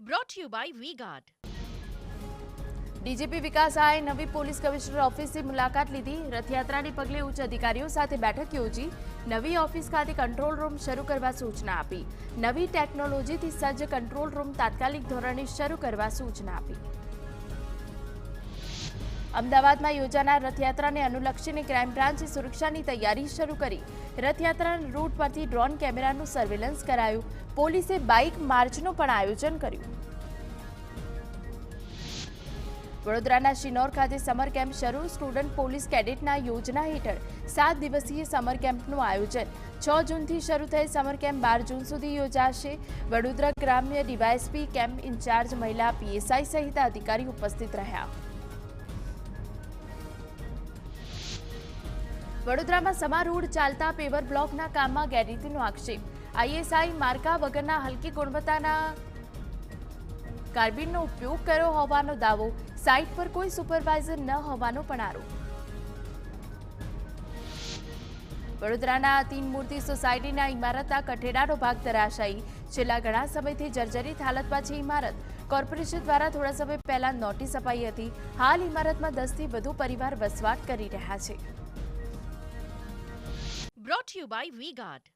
brought to you by V-Guard. DGP Vikas આએ નવી police commissioner ઓફિસની મુલાકાત લીધી। રથયાત્રાને પગલે ઉચ્ચ અધિકારીઓ સાથે બેઠક યોજી। નવી ઓફિસ ખાતે કંટ્રોલ રૂમ શરૂ કરવા સૂચના આપી। નવી ટેકનોલોજીથી સજ્જ કંટ્રોલ રૂમ તાત્કાલિક ધોરણે શરૂ કરવા સૂચના આપી। અમદાવાદમાં યોજાનાર રથયાત્રાને અનુલક્ષીને ક્રાઇમ બ્રાન્ચે સુરક્ષાની તૈયારી શરૂ કરી। રથયાત્રાના રૂટ પરથી ડ્રોન કેમેરાનું સર્વેલન્સ કરાયું। પોલીસે બાઇક માર્ચનું પણ આયોજન કર્યું। વડોદરાના શિનોર ખાતે સમર કેમ્પ શરૂ। સ્ટુડન્ટ પોલીસ કેડેટના યોજના હેઠળ 7 દિવસીય સમર કેમ્પનું આયોજન। 6 જૂનથી શરૂ થયેલ સમર કેમ્પ 12 જૂન સુધી યોજાશે। વડોદરા ગ્રામ્ય ડીવાયએસપી કેમ્પ ઇન્ચાર્જ મહિલા પીએસઆઈ સહિત અધિકારી ઉપસ્થિત રહ્યા। વડોદરામાં સમા રોડ ચાલતા પેવર બ્લોકના કામમાં ગેરરીતિનો આક્ષેપ। આઈએસઆઈ માર્કા વગરના હલકી ગુણવત્તાના કાર્બિડનો ઉપયોગ કર્યો હોવાનો દાવો। સાઇટ પર કોઈ સુપરવાઇઝર ન હોવાનો પણ આરોપ। વડોદરાના તીન મૂર્તિ સોસાયટીના ઇમારતના કઠેડાનો ભાગ ધરાશાયી। છેલ્લા ઘણા સમયથી જર્જરિત હાલતમાં છે ઇમારત। કોર્પોરેશન દ્વારા થોડા સમય પહેલા નોટિસ અપાઈ હતી। હાલ ઇમારતમાં 10 થી વધુ પરિવાર વસવાટ કરી રહ્યા છે। Brought to you by V-Guard.